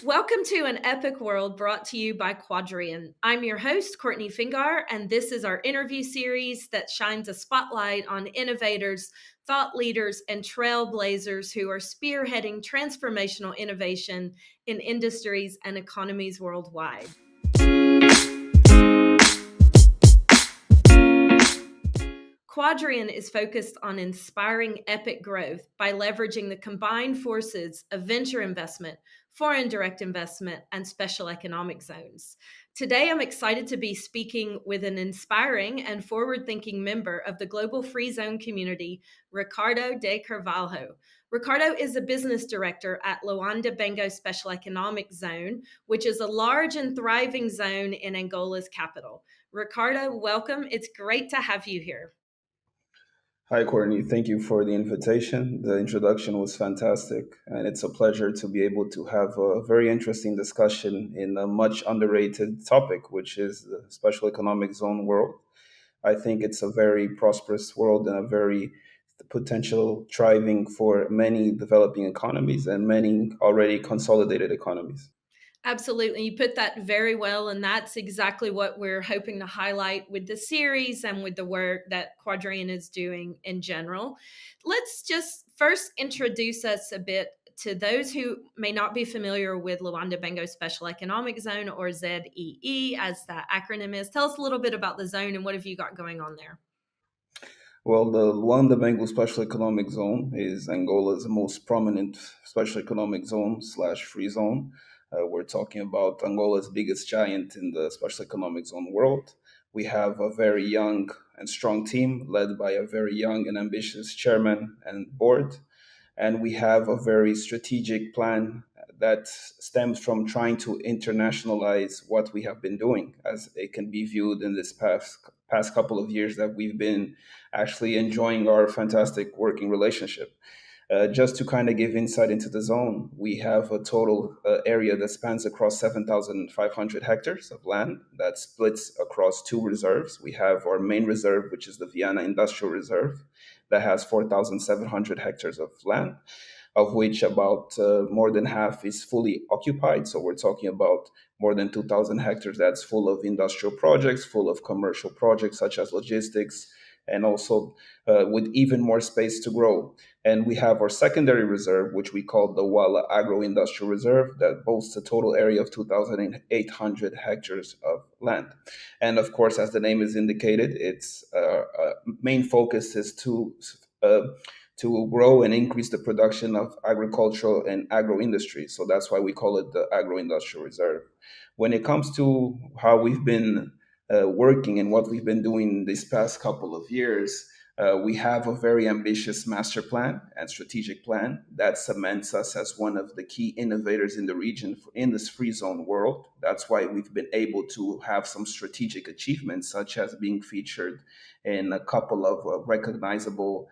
Welcome to An Epic World brought to you by Quadrian. I'm your host, Courtney Fingar, and this is our interview series that shines a spotlight on innovators, thought leaders, and trailblazers who are spearheading transformational innovation in industries and economies worldwide. Quadrian is focused on inspiring epic growth by leveraging the combined forces of venture investment, foreign direct investment, and special economic zones. Today, I'm excited to be speaking with an inspiring and forward-thinking member of the global free zone community, Ricardo de Carvalho. Ricardo is a business director at Luanda-Bengo Special Economic Zone, which is a large and thriving zone in Angola's capital. Ricardo, welcome. It's great to have you here. Hi, Courtney. Thank you for the invitation. The introduction was fantastic, and it's a pleasure to be able to have a very interesting discussion in a much underrated topic, which is the special economic zone world. I think it's a very prosperous world and a very potential thriving for many developing economies and many already consolidated economies. Absolutely. You put that very well. And that's exactly what we're hoping to highlight with the series and with the work that Quadrian is doing in general. Let's just first introduce us a bit to those who may not be familiar with Luanda-Bengo Special Economic Zone, or ZEE, as that acronym is. Tell us a little bit about the zone and what have you got going on there? Well, the Luanda-Bengo Special Economic Zone is Angola's most prominent special economic zone slash free zone. We're talking about Angola's biggest giant in the special economic zone world. We have a very young and strong team led by a very young and ambitious chairman and board. And we have a very strategic plan that stems from trying to internationalize what we have been doing, as it can be viewed in this past couple of years that we've been actually enjoying our fantastic working relationship. Just to kind of give insight into the zone, we have a total area that spans across 7,500 hectares of land that splits across two reserves. We have our main reserve, which is the Viana Industrial Reserve, that has 4,700 hectares of land, of which about more than half is fully occupied. So we're talking about more than 2,000 hectares that's full of industrial projects, full of commercial projects such as logistics, and also with even more space to grow. And we have our secondary reserve, which we call the Wala Agro-Industrial Reserve, that boasts a total area of 2,800 hectares of land. And of course, as the name is indicated, its main focus is uh, to grow and increase the production of agricultural and agro-industry. So that's why we call it the Agro-Industrial Reserve. When it comes to how we've been working and what we've been doing this past couple of years, we have a very ambitious master plan and strategic plan that cements us as one of the key innovators in the region in this free zone world. That's why we've been able to have some strategic achievements, such as being featured in a couple of recognizable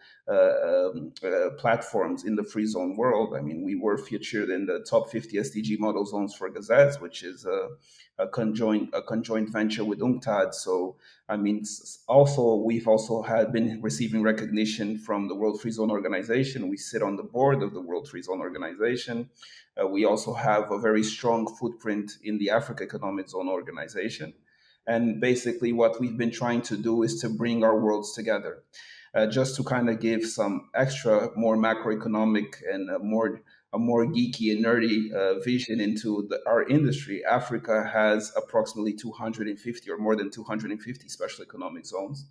platforms in the free zone world. I mean, we were featured in the top 50 SDG model zones for Gazette, which is a conjoint venture with UNCTAD. So I mean, also we've also had been receiving recognition from the World Free Zone Organization. We sit on the board of the World Free Zone Organization. We also have a very strong footprint in the Africa Economic Zone Organization. And basically, what we've been trying to do is to bring our worlds together. Just to kind of give some extra, more macroeconomic and a more geeky and nerdy vision into our industry. Africa has approximately 250 or more than 250 special economic zones.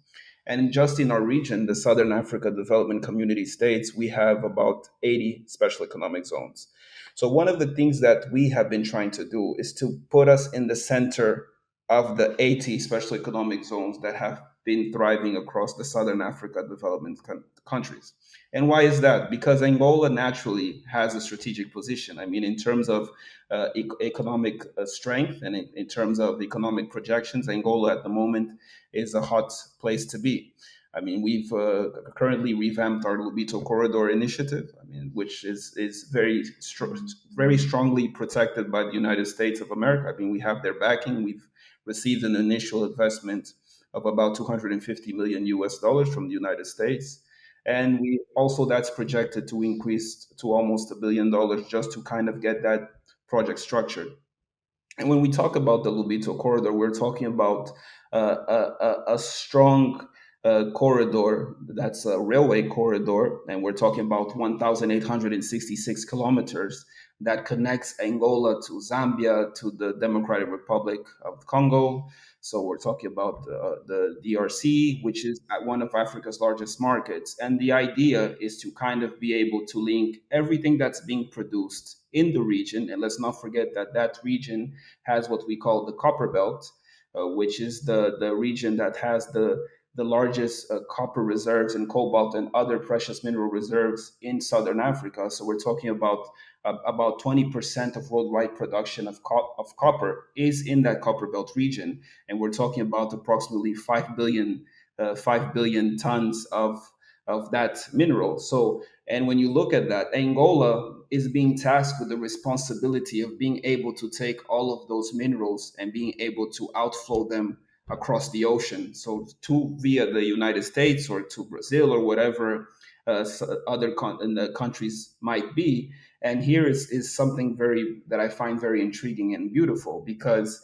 And just in our region, the Southern Africa Development Community States, we have about 80 special economic zones. So one of the things that we have been trying to do is to put us in the center of the 80 special economic zones that have been thriving across the Southern Africa development countries. And why is that? Because Angola naturally has a strategic position. I mean, in terms of economic strength and in terms of economic projections, Angola at the moment is a hot place to be. I mean, we've currently revamped our Lobito Corridor initiative, I mean, which is very strongly protected by the United States of America. I mean, we have their backing. We've received an initial investment of about 250 million US dollars from the United States. And we also that's projected to increase to almost $1 billion just to kind of get that project structured. And when we talk about the Lubito corridor, we're talking about a strong corridor that's a railway corridor, and we're talking about 1,866 kilometers that connects Angola to Zambia to the Democratic Republic of Congo. So we're talking about the DRC, which is one of Africa's largest markets. And the idea is to kind of be able to link everything that's being produced in the region. And let's not forget that that region has what we call the copper belt, which is the region that has the largest copper reserves and cobalt and other precious mineral reserves in southern Africa. So we're talking about 20% of worldwide production of copper is in that copper belt region, and we're talking about approximately 5 billion tons of that mineral. So, and when you look at that, Angola is being tasked with the responsibility of being able to take all of those minerals and being able to outflow them across the ocean. So, to via the United States or to Brazil or whatever other countries might be. And here is something very that I find very intriguing and beautiful because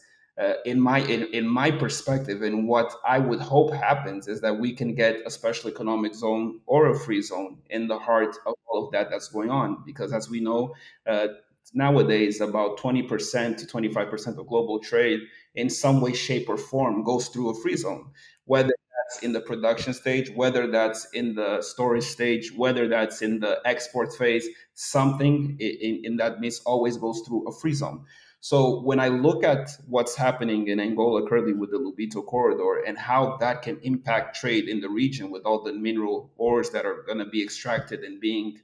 in my perspective and what I would hope happens is that we can get a special economic zone or a free zone in the heart of all of that that's going on. Because as we know, uh, nowadays about 20% to 25% of global trade in some way, shape, or form goes through a free zone, whether that's in the production stage, whether that's in the storage stage, whether that's in the export phase, something in that midst always goes through a free zone. So when I look at what's happening in Angola currently with the Lubito corridor and how that can impact trade in the region with all the mineral ores that are going to be extracted and being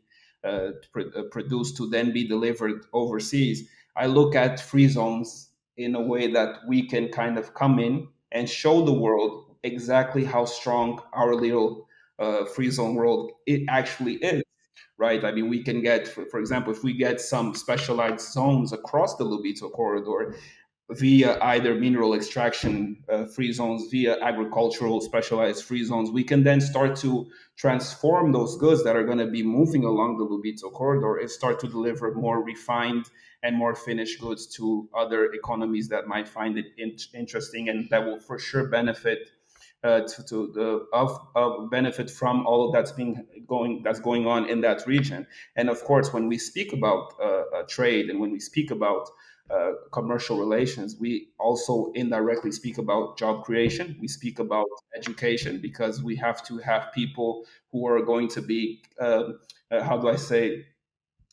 produced to then be delivered overseas, I look at free zones in a way that we can kind of come in and show the world exactly how strong our little free zone world it actually is, right? I mean, we can get, for example, if we get some specialized zones across the Lubito corridor via either mineral extraction free zones, via agricultural specialized free zones, we can then start to transform those goods that are going to be moving along the Lubito corridor and start to deliver more refined and more finished goods to other economies that might find it interesting and that will for sure benefit to the of benefit from all of that's going on in that region. And of course, when we speak about trade and when we speak about commercial relations, we also indirectly speak about job creation. We speak about education because we have to have people who are going to be, how do I say,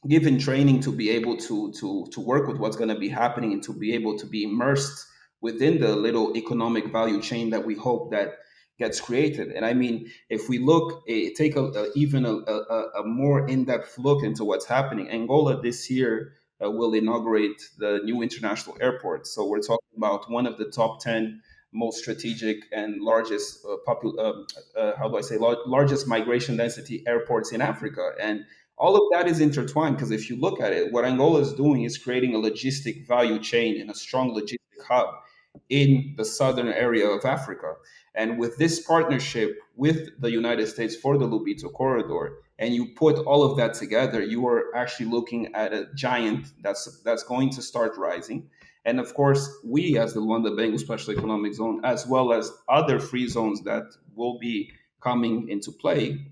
given training to be able to work with what's going to be happening and to be able to be immersed within the little economic value chain that we hope that gets created. And I mean, if we look, take even a more in-depth look into what's happening, Angola this year will inaugurate the new international airport. So we're talking about one of the top 10 most strategic and largest how do I say largest migration density airports in Africa. And all of that is intertwined because if you look at it, what Angola is doing is creating a logistic value chain and a strong logistic hub in the southern area of Africa. And with this partnership with the United States for the Lubito corridor, and you put all of that together, you are actually looking at a giant that's going to start rising. And of course, we as the Luanda-Bengo Special Economic Zone, as well as other free zones that will be coming into play,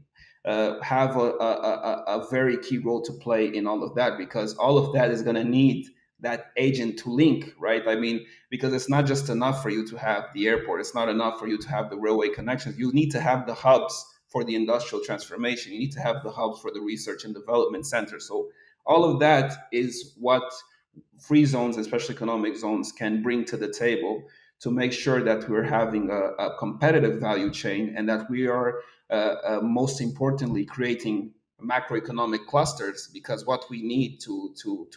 have a very key role to play in all of that because all of that is going to need that agent to link, right? I mean, because it's not just enough for you to have the airport, it's not enough for you to have the railway connections. You need to have the hubs for the industrial transformation, you need to have the hubs for the research and development center. So, all of that is what free zones and special economic zones can bring to the table to make sure that we're having a competitive value chain and that we are most importantly creating macroeconomic clusters because what we need to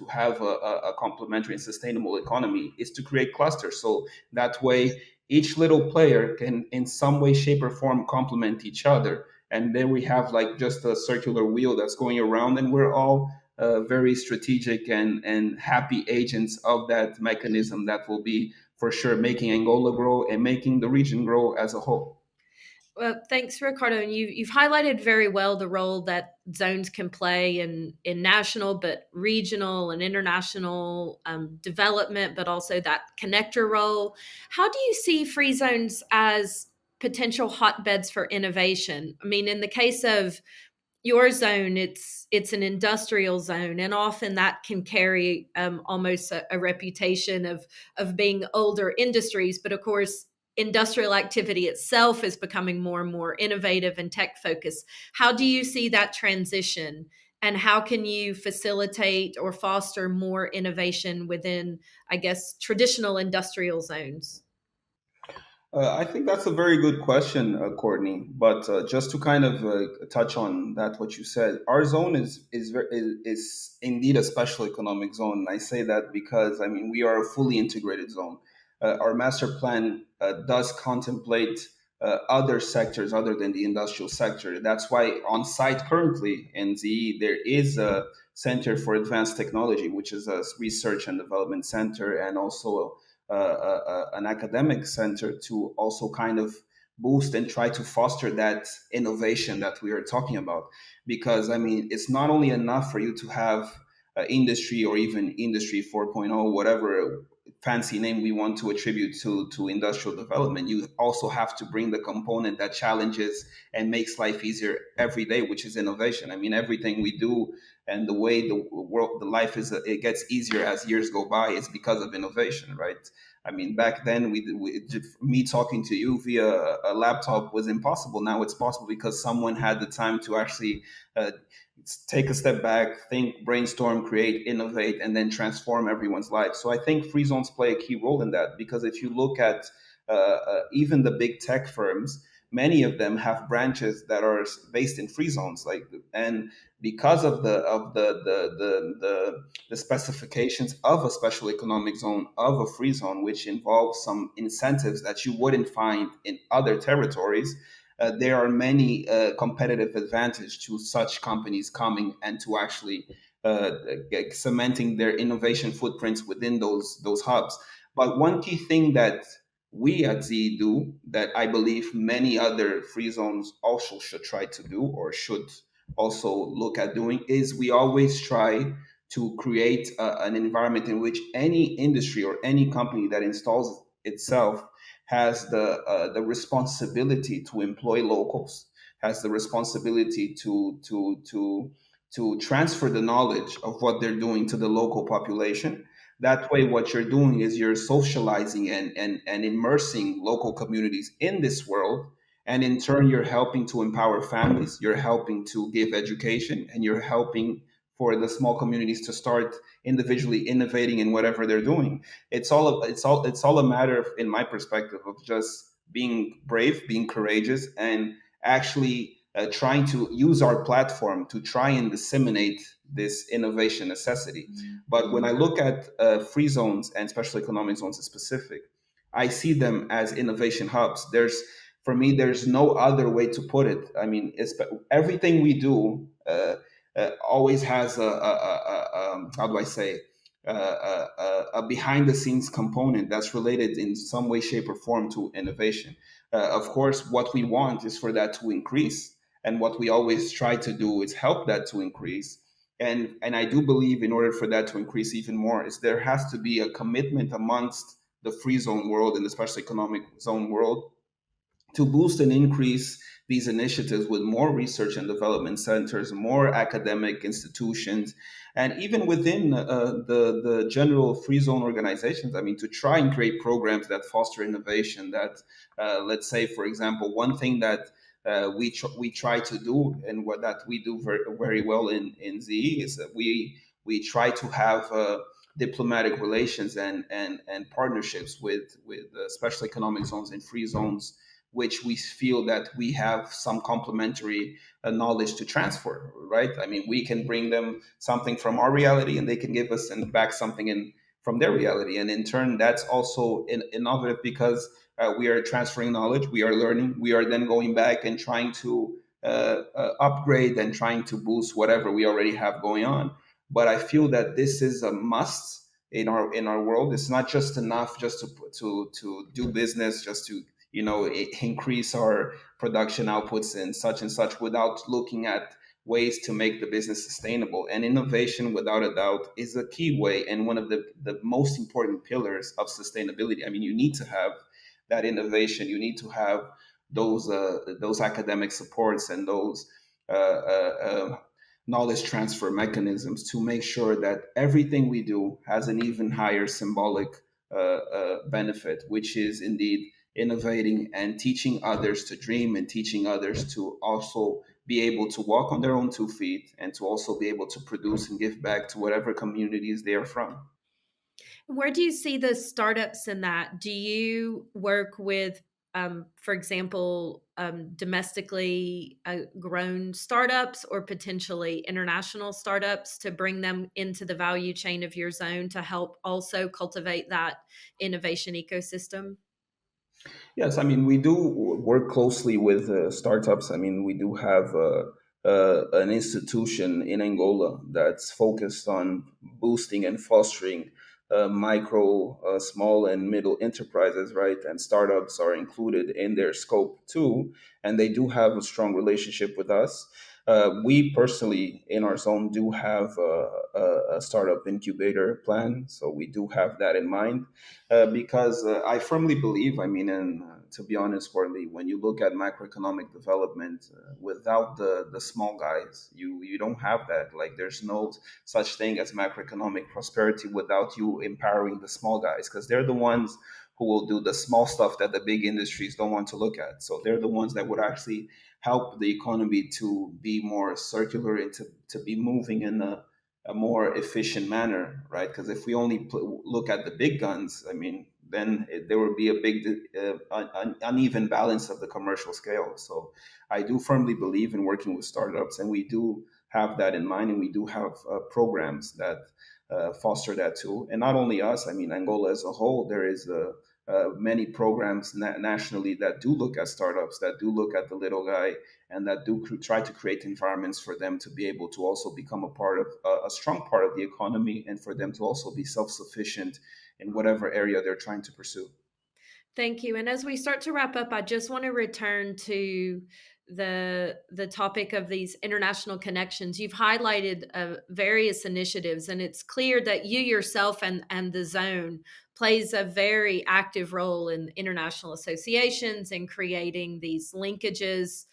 have a complementary and sustainable economy is to create clusters so that way each little player can in some way shape or form complement each other and then we have like just a circular wheel that's going around and we're all very strategic and happy agents of that mechanism that will be for sure making Angola grow and making the region grow as a whole. Well, thanks, Ricardo. And you've highlighted very well the role that zones can play in national, but regional and international development, but also that connector role. How do you see free zones as potential hotbeds for innovation? I mean, in the case of your zone, it's an industrial zone, and often that can carry almost a reputation of being older industries. But of course, industrial activity itself is becoming more and more innovative and tech focused. How do you see that transition, and how can you facilitate or foster more innovation within, I guess, traditional industrial zones? I think that's a very good question, Courtney. But just to kind of touch on that, what you said, our zone is indeed a special economic zone. And I say that because I mean we are a fully integrated zone. Our master plan does contemplate other sectors other than the industrial sector. That's why on site currently in ZE there is a Center for Advanced Technology, which is a research and development center, and also an academic center to also kind of boost and try to foster that innovation that we are talking about. Because I mean, it's not only enough for you to have industry or even industry 4.0, whatever fancy name we want to attribute to industrial development. You also have to bring the component that challenges and makes life easier every day, which is innovation. I mean, everything we do and the way the world, the life is, it gets easier as years go by is because of innovation, right? I mean, back then, me talking to you via a laptop was impossible. Now it's possible because someone had the time to actually uh, take a step back, think, brainstorm, create, innovate, and then transform everyone's life. So I think free zones play a key role in that, because if you look at even the big tech firms, many of them have branches that are based in free zones, like, and because of the specifications of a special economic zone, of a free zone, which involves some incentives that you wouldn't find in other territories, there are many competitive advantage to such companies coming and to actually cementing their innovation footprints within those hubs. But one key thing that we at Z do, that I believe many other free zones also should try to do, or should also look at doing, is we always try to create an environment in which any industry or any company that installs itself has the responsibility to employ locals, has the responsibility to transfer the knowledge of what they're doing to the local population. That way, what you're doing is you're socializing and immersing local communities in this world. And in turn, you're helping to empower families, you're helping to give education, and you're helping for the small communities to start individually innovating in whatever they're doing. It's all a matter of, in my perspective, of just being brave, being courageous, and actually trying to use our platform to try and disseminate this innovation necessity. But when I look at free zones and special economic zones in specific, I see them as innovation hubs. For me, there's no other way to put it. I mean, everything we do always has how do I say, a behind the scenes component that's related in some way, shape, or form to innovation. Of course, what we want is for that to increase, and what we always try to do is help that to increase. And I do believe in order for that to increase even more, is there has to be a commitment amongst the free zone world and the special economic zone world to boost and increase these initiatives with more research and development centers, more academic institutions, and even within the general free zone organizations. I mean, to try and create programs that foster innovation. That, let's say, for example, one thing that we try to do, and what that we do very, very well in ZE, is that we try to have diplomatic relations and partnerships with special economic zones and free zones, which we feel that we have some complementary knowledge to transfer, right? I mean, we can bring them something from our reality, and they can give us and back something in from their reality. And in turn, that's also innovative, because we are transferring knowledge, we are learning, we are then going back and trying to upgrade and trying to boost whatever we already have going on. But I feel that this is a must in our world. It's not just enough just to do business, just to increase our production outputs and such without looking at ways to make the business sustainable. And innovation, without a doubt, is a key way and one of the most important pillars of sustainability. I mean, you need to have that innovation. You need to have those academic supports and those knowledge transfer mechanisms to make sure that everything we do has an even higher symbolic benefit, which is indeed innovating and teaching others to dream and teaching others to also be able to walk on their own 2 feet and to also be able to produce and give back to whatever communities they are from. Where do you see the startups in that? Do you work with, for example, domestically grown startups or potentially international startups to bring them into the value chain of your zone to help also cultivate that innovation ecosystem? Yes, I mean, we do work closely with startups. I mean, we do have an institution in Angola that's focused on boosting and fostering micro, small, and middle enterprises, right? And startups are included in their scope too. And they do have a strong relationship with us. We personally, in our zone, do have a startup incubator plan. So we do have that in mind because I firmly believe, I mean, and to be honest, Courtney, when you look at macroeconomic development, without the small guys, you don't have that. Like, there's no such thing as macroeconomic prosperity without you empowering the small guys, because they're the ones who will do the small stuff that the big industries don't want to look at. So they're the ones that would actually help the economy to be more circular and to be moving in a more efficient manner, right? Because if we only look at the big guns, I mean, then there would be a big uneven balance of the commercial scale. So I do firmly believe in working with startups, and we do have that in mind, and we do have programs that foster that too. And not only us, I mean, Angola as a whole, there is many programs nationally that do look at startups, that do look at the little guy, and that do try to create environments for them to be able to also become a part of a strong part of the economy, and for them to also be self-sufficient in whatever area they're trying to pursue. Thank you. And as we start to wrap up, I just want to return to the topic of these international connections. You've highlighted various initiatives, and it's clear that you yourself and the zone plays a very active role in international associations and creating these linkages,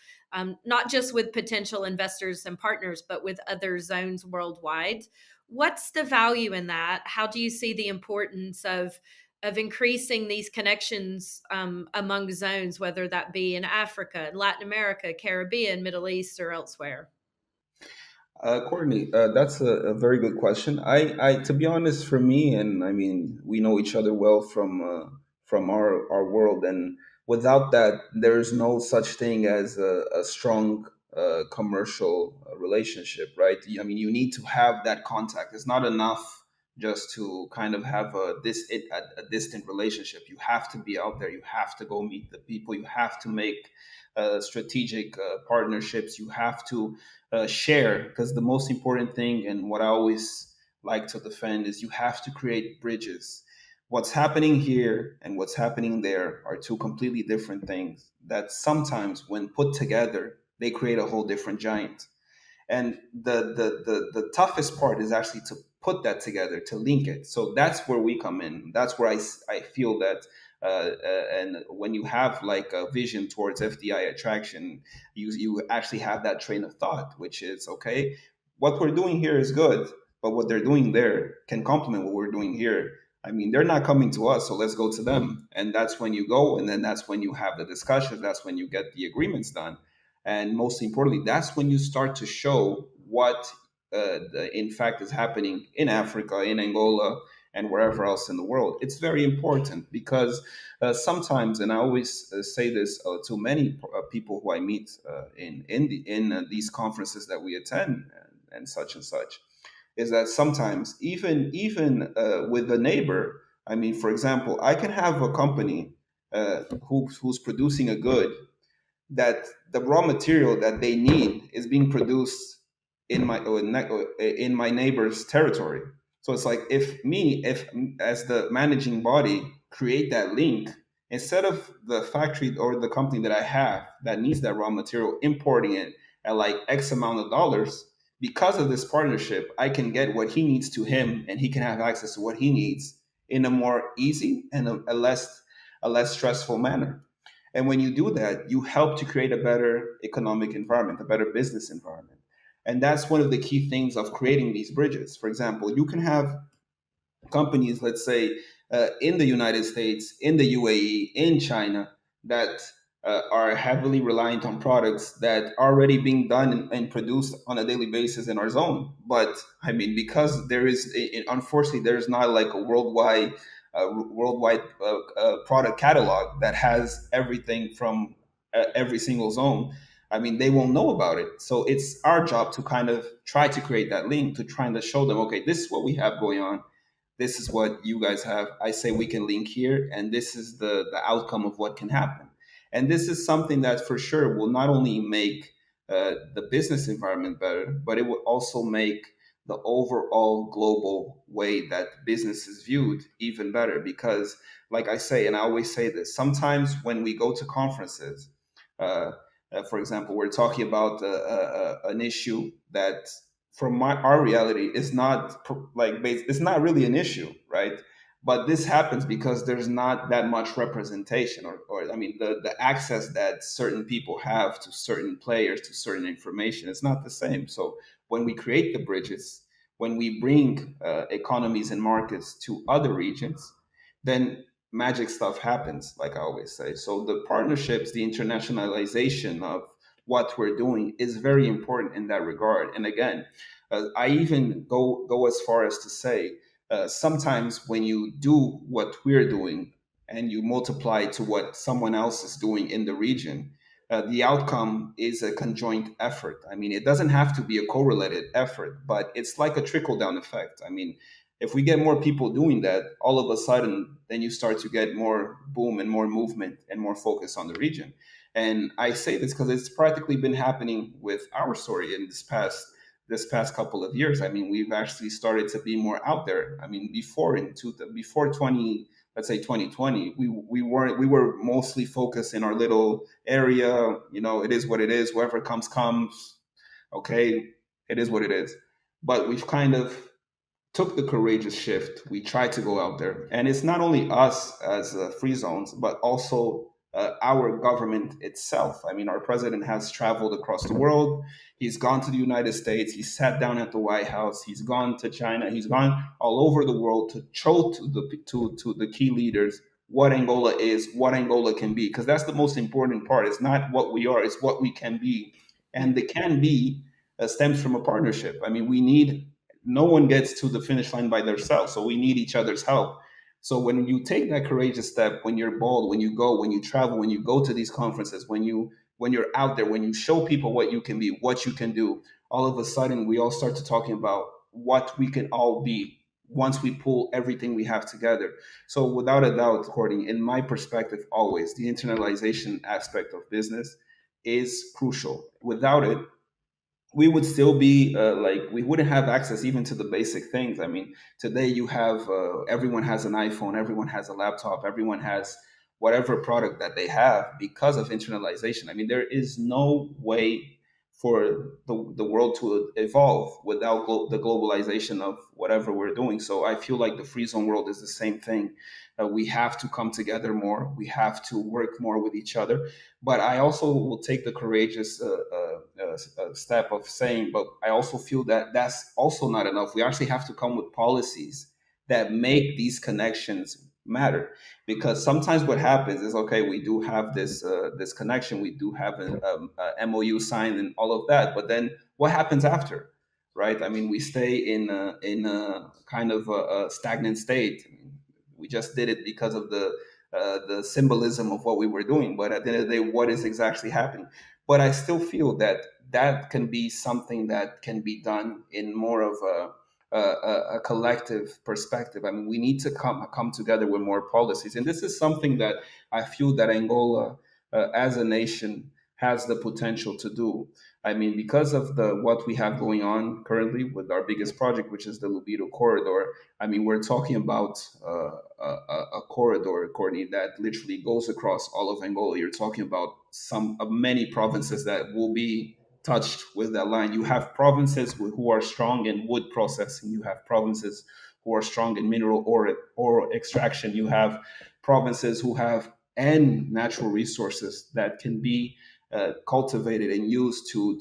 not just with potential investors and partners, but with other zones worldwide. What's the value in that? How do you see the importance of increasing these connections among zones, whether that be in Africa, Latin America, Caribbean, Middle East, or elsewhere? Courtney, that's a very good question. To be honest, for me, and I mean, we know each other well from our world, and without that, there is no such thing as a strong commercial relationship, right? I mean, you need to have that contact. It's not enough just to kind of have a distant relationship. You have to be out there. You have to go meet the people. You have to make strategic partnerships. You have to share, because the most important thing, and what I always like to defend, is you have to create bridges. What's happening here and what's happening there are two completely different things that sometimes, when put together, they create a whole different giant. And the toughest part is actually to put that together, to link it. So that's where we come in. That's where I feel that and when you have like a vision towards FDI attraction, you actually have that train of thought, which is, okay, what we're doing here is good, but what they're doing there can complement what we're doing here. I mean, they're not coming to us, so let's go to them. And that's when you go, and then that's when you have the discussions. That's when you get the agreements done. And most importantly, that's when you start to show what, in fact, is happening in Africa, in Angola, and wherever else in the world. It's very important because sometimes, and I always say this to many people who I meet in these conferences that we attend and such, is that sometimes even with a neighbor. I mean, for example, I can have a company who's producing a good that the raw material that they need is being produced in my neighbor's territory. So it's like, if as the managing body create that link instead of the factory or the company that I have that needs that raw material importing it at like X amount of dollars, because of this partnership, I can get what he needs to him, and he can have access to what he needs in a more easy and a less stressful manner. And when you do that, you help to create a better economic environment, a better business environment. And that's one of the key things of creating these bridges. For example, you can have companies, let's say, in the United States, in the UAE, in China, that are heavily reliant on products that are already being done and produced on a daily basis in our zone. But I mean, because there is, unfortunately, there's not like a worldwide product catalog that has everything from every single zone. I mean, they won't know about it. So it's our job to kind of try to create that link, to try to show them, okay, this is what we have going on, this is what you guys have. I say we can link here, and this is the outcome of what can happen. And this is something that for sure will not only make the business environment better, but it will also make the overall global way that business is viewed even better. Because, like I say, and I always say this, sometimes when we go to conferences, uh, for example, we're talking about an issue that from our reality is not it's not really an issue, right? But this happens because there's not that much representation, or I mean, the access that certain people have to certain players, to certain information, it's not the same. So when we create the bridges, when we bring economies and markets to other regions, then magic stuff happens, like I always say. So the partnerships, the internationalization of what we're doing is very important in that regard. And again, I even go as far as to say, sometimes when you do what we're doing and you multiply to what someone else is doing in the region, the outcome is a conjoint effort. I mean, it doesn't have to be a correlated effort, but it's like a trickle down effect. I mean, if we get more people doing that, all of a sudden, then you start to get more boom and more movement and more focus on the region. And I say this because it's practically been happening with our story in this past couple of years. I mean, we've actually started to be more out there. I mean, before 20, let's say 2020, we were mostly focused in our little area. You know, it is what it is. Whoever comes. Okay, it is what it is. But we've kind of took the courageous shift. We tried to go out there, and it's not only us as free zones, but also our government itself. I mean, our president has traveled across the world. He's gone to the United States. He sat down at the White House. He's gone to China. He's gone all over the world to show to the key leaders what Angola is, what Angola can be, because that's the most important part. It's not what we are; it's what we can be, and the can be stems from a partnership. I mean, we need no one gets to the finish line by themselves. So we need each other's help. So when you take that courageous step, when you're bold, when you travel, when you go to these conferences, when you're out there, when you show people what you can be, what you can do, all of a sudden we all start to talking about what we can all be once we pull everything we have together. So without a doubt, Courtney, in my perspective, always the internalization aspect of business is crucial. Without it, we would still be we wouldn't have access even to the basic things. I mean, today you have everyone has an iPhone, everyone has a laptop, everyone has whatever product that they have because of internalization. I mean, there is no way for the world to evolve without the globalization of whatever we're doing. So I feel like the free zone world is the same thing. We have to come together more, we have to work more with each other. But I also will take the courageous step of saying, but I also feel that that's also not enough. We actually have to come with policies that make these connections matter. Because sometimes what happens is, okay, we do have this connection, we do have a MOU signed and all of that, but then what happens after, right? I mean, we stay in a kind of a stagnant state. We just did it because of the symbolism of what we were doing. But at the end of the day, what is exactly happening? But I still feel that that can be something that can be done in more of a collective perspective. I mean, we need to come together with more policies, and this is something that I feel that Angola, as a nation, has the potential to do. I mean, because of the what we have going on currently with our biggest project, which is the Lubito corridor. I mean, we're talking about a corridor, Courtney, that literally goes across all of Angola. You're talking about some many provinces that will be touched with that line. You have provinces who are strong in wood processing. You have provinces who are strong in mineral ore extraction. You have provinces who have and natural resources that can be cultivated and used to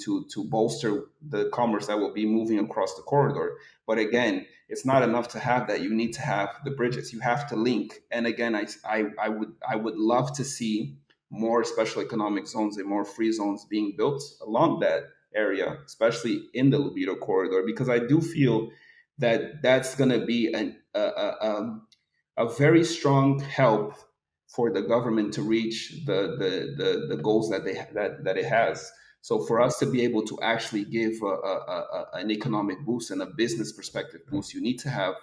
bolster the commerce that will be moving across the corridor. But again, it's not enough to have that. You need to have the bridges. You have to link. And again, I would love to see more special economic zones and more free zones being built along that area, especially in the Lubito corridor, because I do feel that that's going to be a very strong help for the government to reach the goals that that it has. So for us to be able to actually give an economic boost and a business perspective boost, you need to have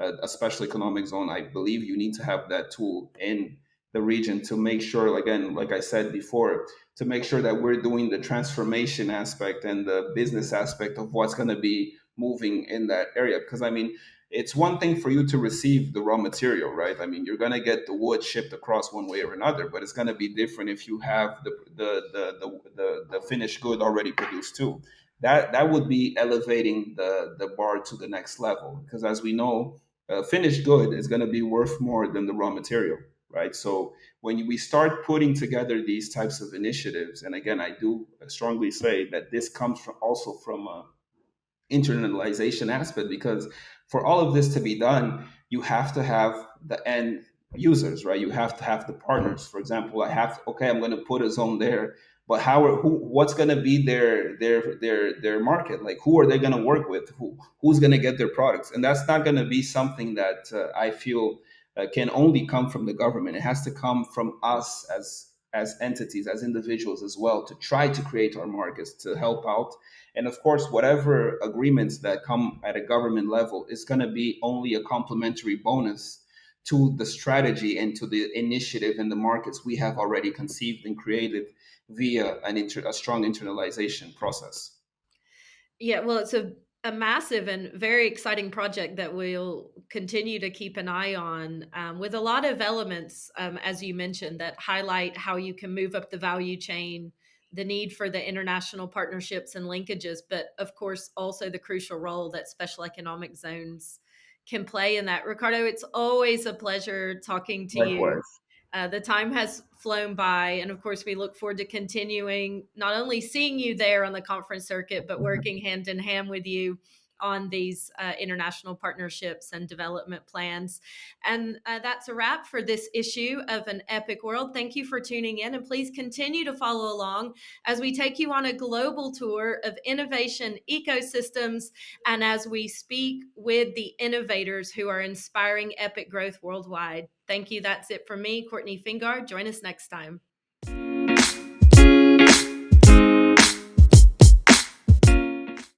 a special economic zone. I believe you need to have that tool in the region to make sure, again, like I said before, to make sure that we're doing the transformation aspect and the business aspect of what's going to be moving in that area. Because I mean, it's one thing for you to receive the raw material, right? I mean, you're going to get the wood shipped across one way or another, but it's going to be different if you have the finished good already produced too. That would be elevating the bar to the next level, because as we know, finished good is going to be worth more than the raw material, right? So when we start putting together these types of initiatives, and again, I do strongly say that this comes from also from internalization aspect, because for all of this to be done, you have to have the end users, right? You have to have the partners. For example, okay, I'm going to put a zone there, but what's going to be their market? Like, who are they going to work with? Who's going to get their products? And that's not going to be something that I feel can only come from the government. It has to come from us as entities, as individuals as well, to try to create our markets, to help out. And of course, whatever agreements that come at a government level is going to be only a complementary bonus to the strategy and to the initiative and the markets we have already conceived and created via a strong internalization process. Yeah, well, it's a massive and very exciting project that we'll continue to keep an eye on, with a lot of elements, as you mentioned, that highlight how you can move up the value chain, the need for the international partnerships and linkages, but of course, also the crucial role that special economic zones can play in that. Ricardo, it's always a pleasure talking to you. Likewise. The time has flown by, and of course, we look forward to continuing not only seeing you there on the conference circuit, but working hand in hand with you on these international partnerships and development plans. And that's a wrap for this issue of An Epic World. Thank you for tuning in, and please continue to follow along as we take you on a global tour of innovation ecosystems and as we speak with the innovators who are inspiring epic growth worldwide. Thank you. That's it from me, Courtney Fingar. Join us next time.